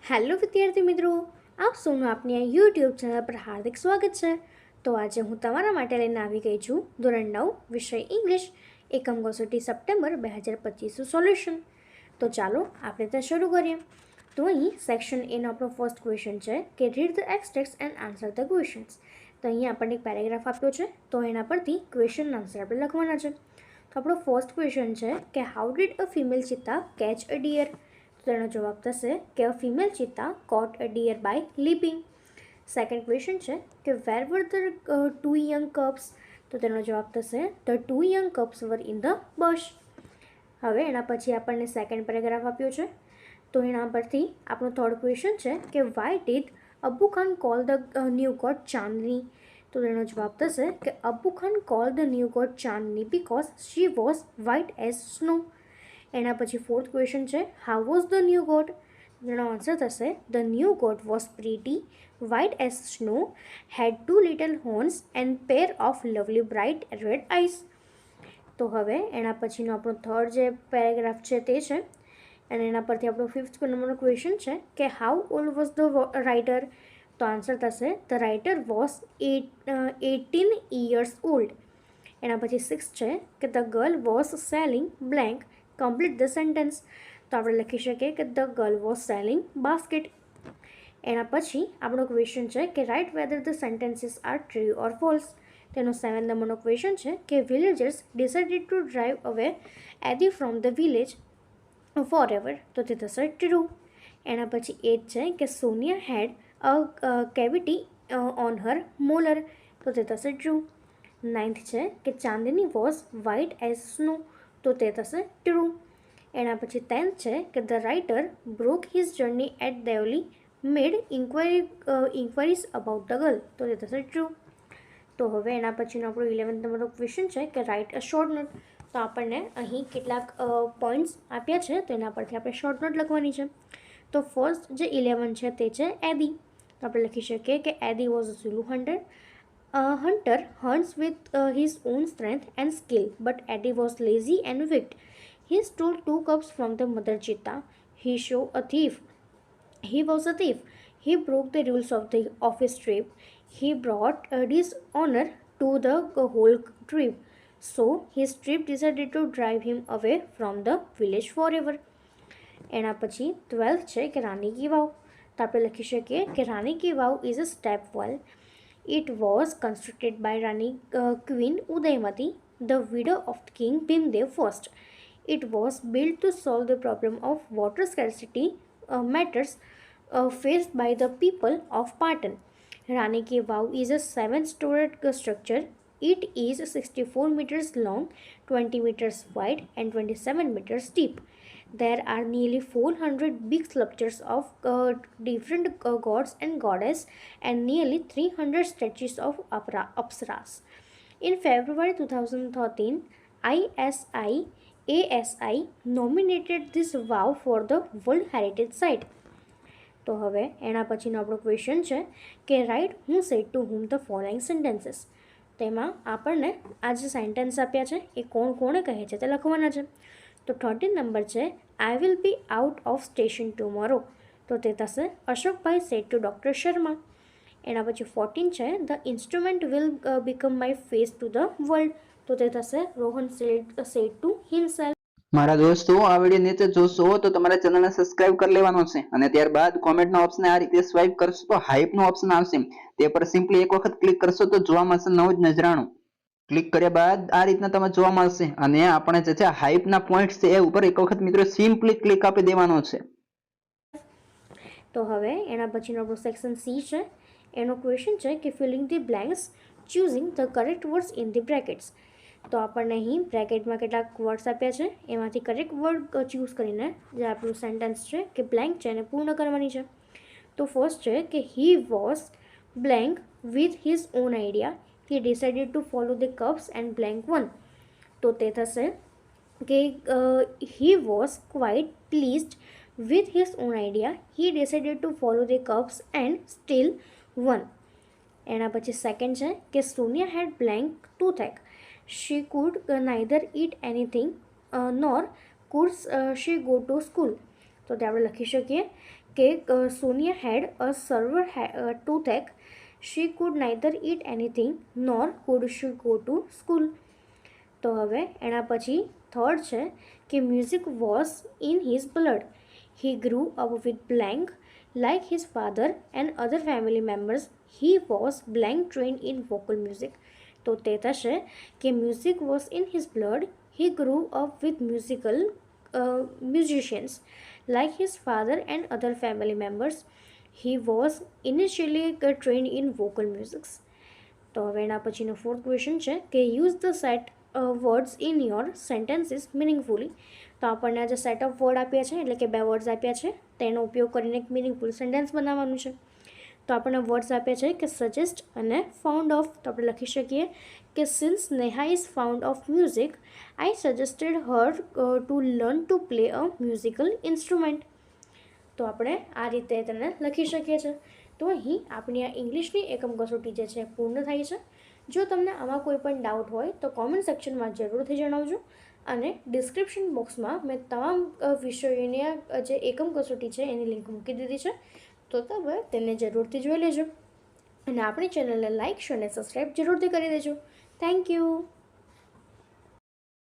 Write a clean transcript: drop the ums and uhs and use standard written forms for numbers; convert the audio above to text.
Hello વિદ્યાર્થી મિત્રો, આપ સૌનું આપની આ યુટ્યુબ ચેનલ પર હાર્દિક સ્વાગત છે. તો આજે હું તમારા માટે લઈને આવી ગઈ છું ધોરણ 9 વિષય ઇંગ્લિશ એકમ કસોટી સપ્ટેમ્બર 2025 સોલ્યુશન. તો ચાલો આપણે તે શરૂ કરીએ. તો અહીં સેક્શન એનો આપણો ફર્સ્ટ ક્વેશ્ચન છે કે read the extracts and answer the questions. તો અહીં આપણને એક પેરેગ્રાફ આપ્યો છે, તો એના પરથી ક્વેશ્ચન આન્સર આપણે લખવાના છે. તો આપણો ફર્સ્ટ ક્વેશ્ચન છે કે how did a female cheetah catch a deer. તો તેનો જવાબ થશે કે a female cheetah caught a deer by leaping. Second question છે કે where were the two young cubs. તો તેનો જવાબ થશે the two young cubs were in the bush. હવે એના પછી આપણને સેકન્ડ પેરેગ્રાફ આપ્યો છે, તો એના પરથી આપણો થર્ડ ક્વેશ્ચન છે કે why did Abbu Khan call the new goat Chandni. તો તેનો જવાબ થશે કે Abbu Khan call the new goat Chandni because she was white as snow. એના પછી ફોર્થ ક્વેશ્ચન છે how was the new goat. જેનો આન્સર થશે the new goat was pretty white as snow, had two little horns and pair of lovely bright red eyes. તો હવે એના પછીનો આપણો થર્ડ જે પેરેગ્રાફ છે તે છે, અને એના પરથી આપણો ફિફ્થ નંબરનો ક્વેશ્ચન છે કે how old was the writer. તો આન્સર થશે the writer was 18 years old. એના પછી સિક્સ છે કે the girl was selling blank, complete the sentence. તો આપણે લખી શકીએ કે the girl was selling basket. એના પછી આપણો ક્વેશ્ચન છે કે write whether the sentences are true or false. તેનો 7 નંબરનો ક્વેશ્ચન છે કે villagers decided to drive away Edi from the village forever. તો તે થશે ટ્રુ. એના પછી 8 છે કે Sonia had a cavity on her molar. તો તે થશે ટ્રુ. 9th છે કે Chandni was white as snow. તો તે થશે ટ્રુ. એના પછી 10th છે કે the writer broke his journey at Deoli made inquiries about the girl. તો તે થશે ટ્રુ. તો હવે એના પછીનો આપણો 11th નંબરનો ક્વેશ્ચન છે કે રાઇટ અ શોર્ટ નોટ. તો આપણને અહીં કેટલાક પોઈન્ટ્સ આપ્યા છે, તો એના પરથી આપણે શોર્ટ નોટ લખવાની છે. તો ફર્સ્ટ જે 11 છે તે છે એદી. તો આપણે લખી શકીએ કે Edi was a Zulu hunter. Hunter hunts with his own strength and skill, but Eddie was lazy and wicked. He stole 2 cups from the mother cheetah. He was a thief. He broke the rules of his trip. He brought dishonor to the whole trip. So his trip decided to drive him away from the village forever. એના પછી 12th છે કે રાની કી વાવ. તો આપણે લખી શકીએ કે Rani ki Vav is a step well. It was constructed by Rani Queen Udaymati, the widow of King Bhimdev I. It was built to solve the problem of water scarcity matters faced by the people of Patan. Rani Ki Vav is a 7-storied structure. It is 64 meters long, 20 meters wide, and 27 meters deep. There are nearly 400 big sculptures of different gods and goddesses and nearly 300 statues of apsaras. In February 2013, ASI nominated this vow for the World Heritage Site. તો હવે એના પછીનો આપણો question છે કે right હું said to whom the following sentences. તેમાં આપણને આ જે સેન્ટેન્સ આપ્યા છે એ કોણ કોણે કહે છે તે લખવાના છે. તો 13 નંબર છે I will be out of station tomorrow. તો તે થશે અશોકભાઈ સેડ ટુ ડૉક્ટર શર્મા. એના પછી 14 છે the instrument will become my face to the world. તો તે થશે રોહન સેડ ટુ હિમસેલ્ફ. મારા દોસ્તો, આ વિડીયો નીચે જોશો તો તમારે ચેનલને સબસ્ક્રાઇબ કરી લેવાનો છે, અને ત્યારબાદ કોમેન્ટનો ઓપ્શન આ રીતે સ્વાઇપ કરશો તો હાઇપનો ઓપ્શન આવશે, તે પર સિમ્પલી એક વખત ક્લિક કરશો તો જોવા મળશે નવું જ નજરાણું. ક્લિક કર્યા બાદ આ રીતના તમે જોવા મળશે, અને આપણે જે છે હાઇપના પોઈન્ટ્સ છે એ ઉપર એક વખત મિત્રો સિમ્પલી ક્લિક આપી દેવાનો છે. તો હવે એના પછીનો આપણો સેક્શન સી છે. એનો ક્વેશ્ચન છે કે filling the blanks choosing the correct words in the brackets. તો આપણને અહીં બ્રેકેટમાં કેટલાક વર્ડ્સ આપ્યા છે, એમાંથી કરેક્ટ વર્ડ ચૂઝ કરીને જે આપણું સેન્ટેન્સ છે કે બ્લેન્ક છે એને પૂર્ણ કરવાની છે. તો ફર્સ્ટ છે કે he was blank with his own idea. He decided to follow the cups and blank one. તો તે થશે કે he was quite pleased with his own idea. He decided to follow the cups and still won. એના પછી second છે કે Sonia had blank toothache. She could neither eat anything nor could she go to school. તો તે આપણે લખી શકીએ કે Sonia had a server toothache. She could neither eat anything nor could she go to school. તો હવે એના પછી થર્ડ છે કે music was in his blood. He ગ્રુ up with blank like his father and other family members. He was blank trend in vocal music. તો તે થશે કે music was in his blood. He ગ્રુ up with musicians like his father and other family members. He was initially trained in vocal music. તો હવે એના પછીનો fourth question છે કે use the set words in your sentences મિનિંગફુલી. તો આપણને આજે set of word આપ્યા છે, એટલે કે 2 વર્ડ્સ આપ્યા છે, તેનો ઉપયોગ કરીને એક મિનિંગફુલ સેન્ટેન્સ બનાવવાનું છે. તો આપણને વર્ડ્સ આપ્યા છે કે સજેસ્ટ અને ફાઉન્ડ ઓફ. તો આપણે લખી શકીએ કે since Neha is found of music I suggested her to learn to play a musical instrument. તો આપણે આ રીતે તેને લખી શકીએ છીએ. તો અહીં આપણી આ ઇંગ્લિશની એકમ કસોટી જે છે પૂર્ણ થાય છે. જો તમને આમાં કોઈ પણ ડાઉટ હોય તો કોમેન્ટ સેક્શનમાં જરૂરથી જણાવજો, અને ડિસ્ક્રિપ્શન બોક્સમાં મેં તમામ વિષયોની જે એકમ કસોટી છે એની લિંક મૂકી દીધી છે, તો તમે તેને જરૂરથી જોઈ લેજો. અને આપણી ચેનલને લાઇક, શેર અને સબસ્ક્રાઈબ જરૂરથી કરી દેજો. Thank you.